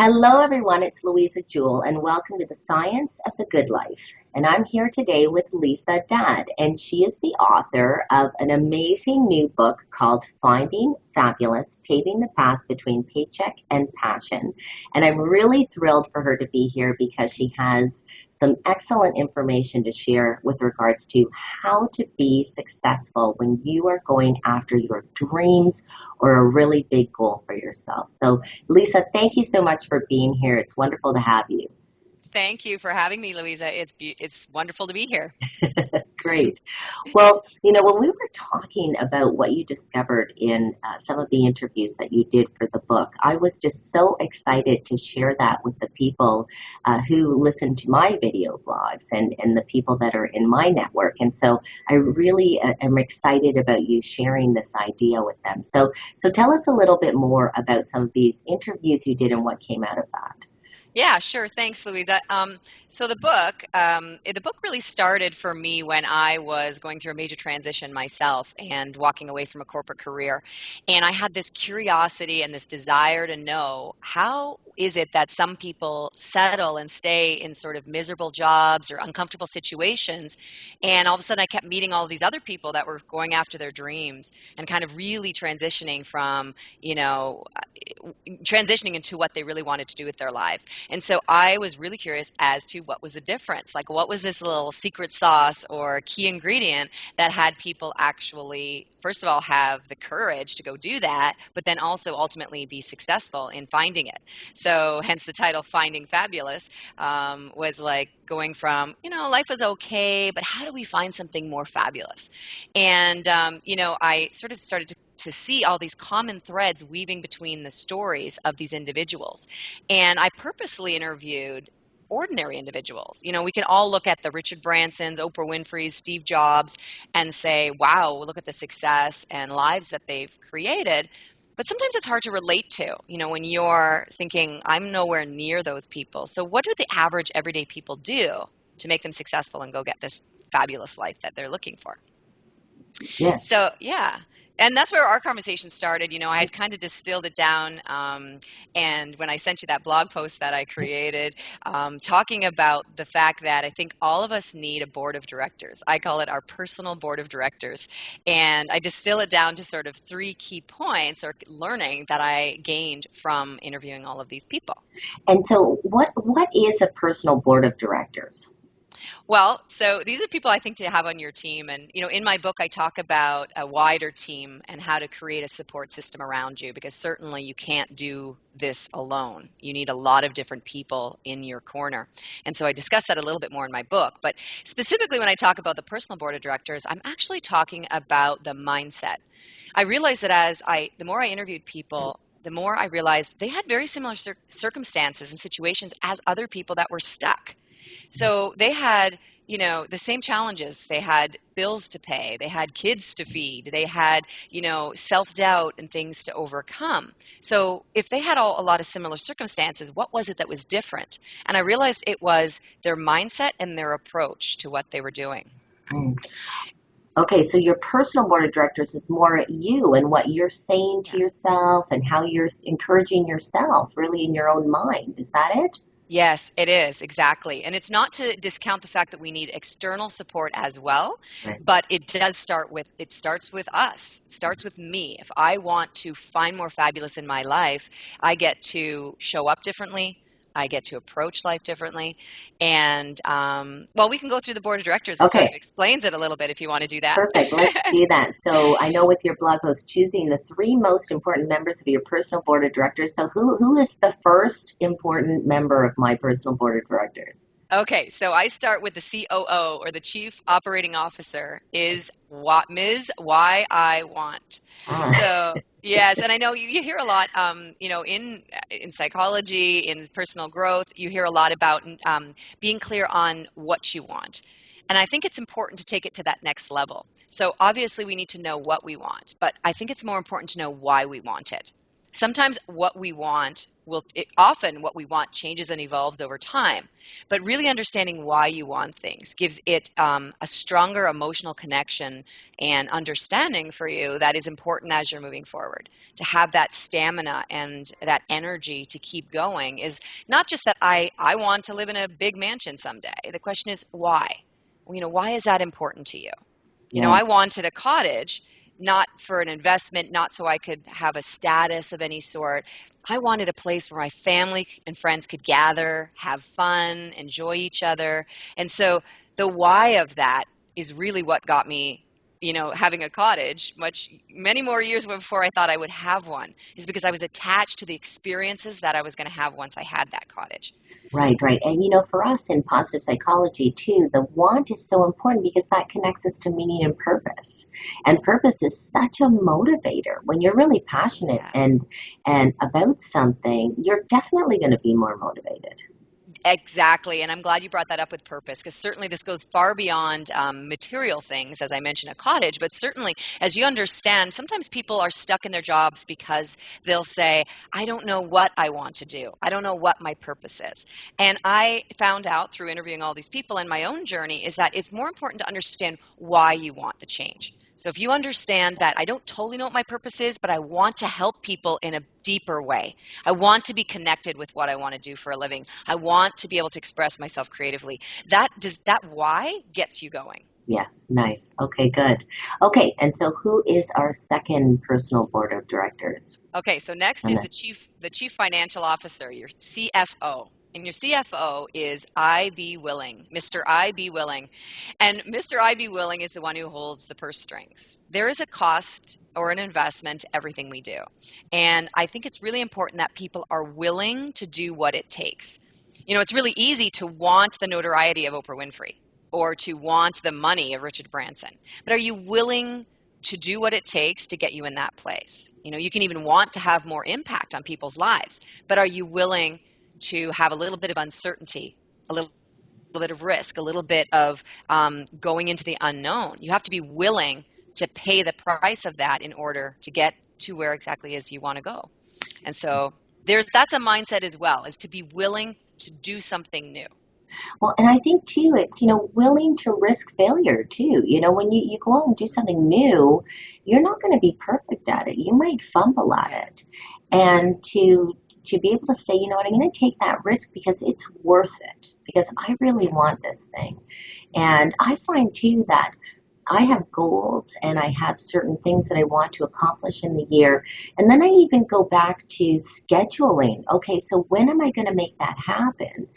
Hello, everyone. It's Louisa Jewell, and welcome to the Science of the Good Life. And I'm here today with Lisa Dadd, and she is the author of an amazing new book called Finding Fabulous, Paving the Path Between Paycheck and Passion. And I'm really thrilled for her to be here because she has some excellent information to share with regards to how to be successful when you are going after your dreams or a really big goal for yourself. So, Lisa, thank you so much for being here. It's wonderful to have you. Thank you for having me, Louisa. It's wonderful to be here. Great. Well, when we were talking about what you discovered in some of the interviews that you did for the book, I was just so excited to share that with the people who listen to my video blogs and the people that are in my network. And so I really am excited about you sharing this idea with them. So tell us a little bit more about some of these interviews you did and what came out of that. Yeah, sure. Thanks, Louisa. So the book really started for me when I was going through a major transition myself and walking away from a corporate career. And I had this curiosity and this desire to know, how is it that some people settle and stay in sort of miserable jobs or uncomfortable situations? And all of a sudden I kept meeting all these other people that were going after their dreams and kind of really transitioning from, you know, transitioning into what they really wanted to do with their lives. And so I was really curious as to what was the difference. Like, what was this little secret sauce or key ingredient that had people actually, first of all, have the courage to go do that, but then also ultimately be successful in finding it. So hence the title, Finding Fabulous, was like going from, life is okay, but how do we find something more fabulous? And, I sort of started to see all these common threads weaving between the stories of these individuals. And I purposely interviewed ordinary individuals. We can all look at the Richard Bransons, Oprah Winfrey's, Steve Jobs, and say, wow, look at the success and lives that they've created. But sometimes it's hard to relate to, when you're thinking, I'm nowhere near those people. So what do the average everyday people do to make them successful and go get this fabulous life that they're looking for? Yes. So, yeah. And that's where our conversation started. I had kind of distilled it down. And when I sent you that blog post that I created, talking about the fact that I think all of us need a board of directors. I call it our personal board of directors. And I distill it down to sort of three key points or learning that I gained from interviewing all of these people. And so what is a personal board of directors? Well, so these are people I think to have on your team. And, in my book, I talk about a wider team and how to create a support system around you, because certainly you can't do this alone. You need a lot of different people in your corner. And so I discuss that a little bit more in my book. But specifically, when I talk about the personal board of directors, I'm actually talking about the mindset. I realized that the more I interviewed people, the more I realized they had very similar circumstances and situations as other people that were stuck. So they had, the same challenges. They had bills to pay. They had kids to feed. They had, self-doubt and things to overcome. So if they had a lot of similar circumstances, what was it that was different? And I realized it was their mindset and their approach to what they were doing. Mm. Okay, so your personal board of directors is more you and what you're saying to Yeah. yourself and how you're encouraging yourself really in your own mind. Is that it? Yes, it is, exactly. And it's not to discount the fact that we need external support as well, Right. but it starts with us. It starts with me. If I want to find more fabulous in my life, I get to show up differently. I get to approach life differently. And, well, we can go through the board of directors. It sort of Okay, explains it a little bit if you want to do that. perfect. Let's do that. So I know with your blog post, choosing the three most important members of your personal board of directors. So who is the first important member of my personal board of directors? Okay, so I start with the COO, or the Chief Operating Officer, is what Ms. Why I Want. Ah, So yes, and I know you hear a lot, in psychology, in personal growth, you hear a lot about being clear on what you want. And I think it's important to take it to that next level. So obviously we need to know what we want, but I think it's more important to know why we want it. Sometimes what we want often what we want changes and evolves over time. But really understanding why you want things gives it a stronger emotional connection and understanding for you that is important as you're moving forward. To have that stamina and that energy to keep going is not just that I want to live in a big mansion someday. The question is why? Why is that important to you? Yeah. I wanted a cottage, not for an investment, not so I could have a status of any sort. I wanted a place where my family and friends could gather, have fun, enjoy each other. And so the why of that is really what got me, having a cottage many more years before I thought I would have one, is because I was attached to the experiences that I was going to have once I had that cottage. Right, right. And for us in positive psychology too, the want is so important because that connects us to meaning and purpose. And purpose is such a motivator. When you're really passionate Yeah. and about something, you're definitely going to be more motivated. Exactly. And I'm glad you brought that up with purpose, because certainly this goes far beyond material things, as I mentioned, a cottage. But certainly, as you understand, sometimes people are stuck in their jobs because they'll say, I don't know what I want to do. I don't know what my purpose is. And I found out through interviewing all these people in my own journey is that it's more important to understand why you want the change. So if you understand that I don't totally know what my purpose is, but I want to help people in a deeper way. I want to be connected with what I want to do for a living. I want to be able to express myself creatively. That why gets you going. Yes, nice. Okay, good. Okay, and so who is our second personal board of directors? Okay, so next And is then, the chief financial officer, your CFO. And your CFO is I.B. Willing, Mr. I.B. Willing. And Mr. I.B. Willing is the one who holds the purse strings. There is a cost or an investment to everything we do. And I think it's really important that people are willing to do what it takes. It's really easy to want the notoriety of Oprah Winfrey or to want the money of Richard Branson. But are you willing to do what it takes to get you in that place? You can even want to have more impact on people's lives, but are you willing to have a little bit of uncertainty, a little bit of risk, a little bit of going into the unknown? You have to be willing to pay the price of that in order to get to where exactly is you want to go. And so that's a mindset as well, is to be willing to do something new. well, and I think too, it's, willing to risk failure too. When you go out and do something new, you're not going to be perfect at it. You might fumble at Yeah. it. And to be able to say, what, I'm going to take that risk because it's worth it, because I really Yeah. want this thing. And I find too that I have goals and I have certain things that I want to accomplish in the year. And then I even go back to scheduling. Okay, so when am I going to make that happen?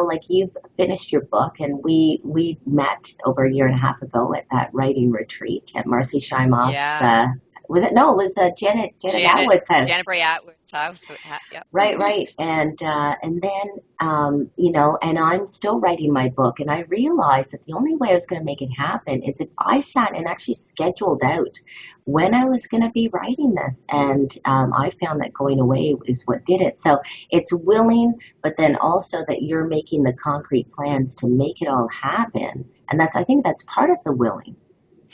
Like you've finished your book, and we met over a year and a half ago at that writing retreat at Marcy Shimoff's. Yeah. Was it? No, it was Janet Janet Atwood's house. Janet Bray Atwood's house. Yep. Right, right. And then, and I'm still writing my book. And I realized that the only way I was going to make it happen is if I sat and actually scheduled out when I was going to be writing this. And I found that going away is what did it. So it's willing, but then also that you're making the concrete plans to make it all happen. And I think that's part of the willing.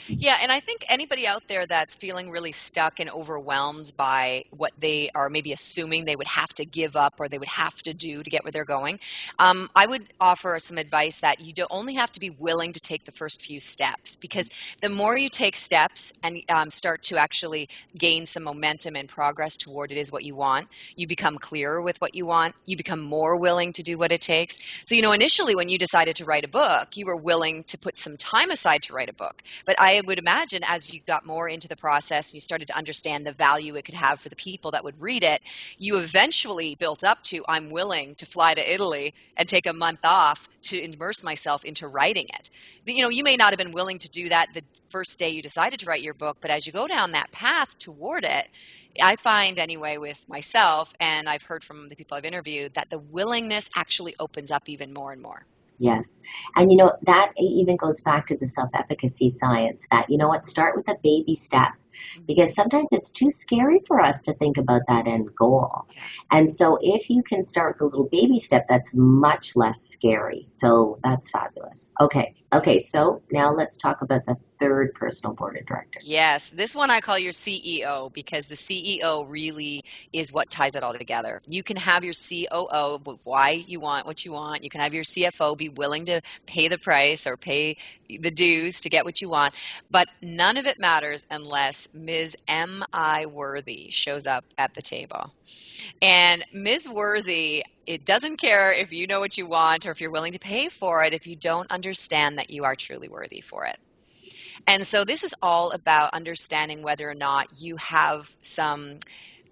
Yeah, and I think anybody out there that's feeling really stuck and overwhelmed by what they are maybe assuming they would have to give up or they would have to do to get where they're going, I would offer some advice that you don't only have to be willing to take the first few steps, because the more you take steps and start to actually gain some momentum and progress toward it is what you want, you become clearer with what you want, you become more willing to do what it takes. So, initially when you decided to write a book, you were willing to put some time aside to write a book. But I would imagine as you got more into the process and you started to understand the value it could have for the people that would read it, you eventually built up to, I'm willing to fly to Italy and take a month off to immerse myself into writing it. You may not have been willing to do that the first day you decided to write your book, but as you go down that path toward it, I find anyway with myself, and I've heard from the people I've interviewed, that the willingness actually opens up even more and more. Yes. And that even goes back to the self-efficacy science that, what, start with a baby step, because sometimes it's too scary for us to think about that end goal. Yeah. And so if you can start with a little baby step, that's much less scary. So that's fabulous. Okay. Okay. So now let's talk about the third personal board of director. Yes, this one I call your CEO because the CEO really is what ties it all together. You can have your COO, why you want what you want. You can have your CFO be willing to pay the price or pay the dues to get what you want. But none of it matters unless Ms. M.I. Worthy shows up at the table. And Ms. Worthy, it doesn't care if you know what you want or if you're willing to pay for it if you don't understand that you are truly worthy for it. And so this is all about understanding whether or not you have some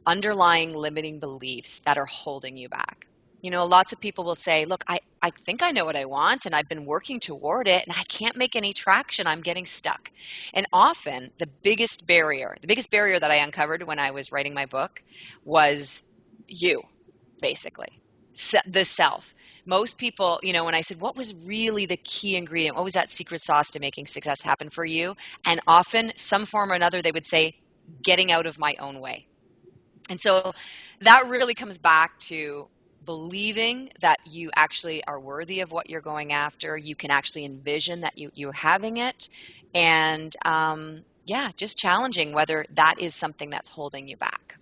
underlying limiting beliefs that are holding you back. You know, lots of people will say, look, I think I know what I want and I've been working toward it and I can't make any traction. I'm getting stuck. And often the biggest barrier that I uncovered when I was writing my book was you, basically, the self. Most people, you know, when I said, what was really the key ingredient? What was that secret sauce to making success happen for you? And often, some form or another, they would say, getting out of my own way. And so that really comes back to believing that you actually are worthy of what you're going after. You can actually envision that you're having it. And yeah, just challenging whether that is something that's holding you back.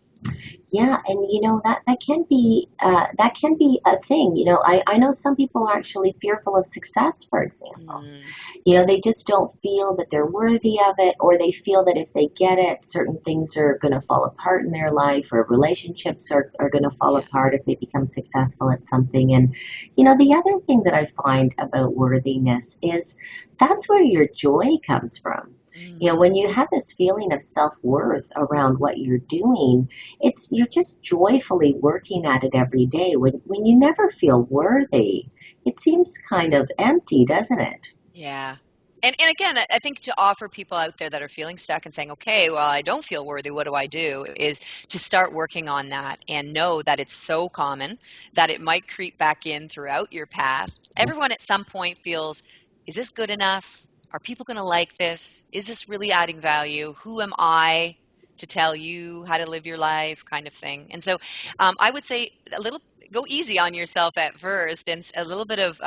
Yeah, and you know that can be a thing. You know, I know some people are actually fearful of success, for example. Mm, You know, they just don't feel that they're worthy of it, or they feel that if they get it, certain things are going to fall apart in their life, or relationships are going to fall yeah. apart if they become successful at something. And, you know, the other thing that I find about worthiness is that's where your joy comes from. You know, Mm. when you have this feeling of self-worth around what you're doing, you're just joyfully working at it every day. When you never feel worthy, it seems kind of empty, doesn't it? Yeah. And again, I think to offer people out there that are feeling stuck and saying, okay, well, I don't feel worthy, what do I do? Is to start working on that and know that it's so common that it might creep back in throughout your path. Everyone at some point feels, is this good enough? Are people going to like this? Is this really adding value? Who am I to tell you how to live your life, kind of thing? And so I would say go easy on yourself at first and a little bit of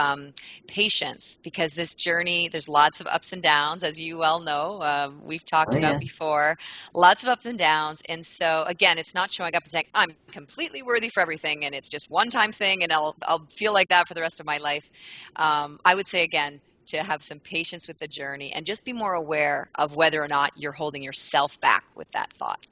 patience because this journey, there's lots of ups and downs, as you well know. We've talked Oh about yeah. before, lots of ups and downs. And so, again, it's not showing up and saying, I'm completely worthy for everything and it's just one time thing and I'll feel like that for the rest of my life. I would say, again, to have some patience with the journey and just be more aware of whether or not you're holding yourself back with that thought.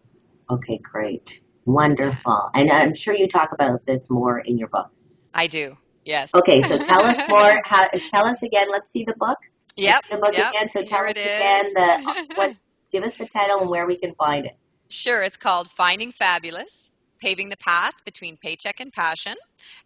Okay, great. Yeah, Wonderful. And I'm sure you talk about this more in your book. I do. Yes. Okay, so tell us more. Tell us again. Let's see the book. Let's Yep, see the book yep. again. So Here tell it us again is. what. Give us the title and where we can find it. Sure, it's called Finding Fabulous, Paving the Path Between Paycheck and Passion.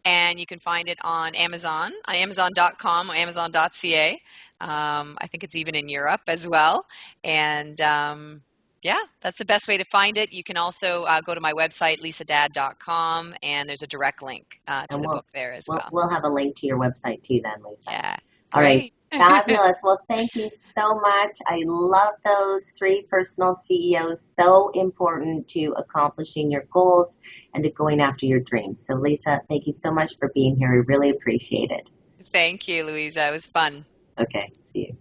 And you can find it on Amazon, on Amazon.com or Amazon.ca. I think it's even in Europe as well. And yeah, that's the best way to find it. You can also go to my website, lisadad.com, and there's a direct link to And the book there as well. we'll have a link to your website too, then, Lisa. Yeah, All right. great. Fabulous. Well, thank you so much. I love those three personal CEOs. So important to accomplishing your goals and to going after your dreams. So, Lisa, thank you so much for being here. We really appreciate it. Thank you, Louisa. It was fun. Okay. See you.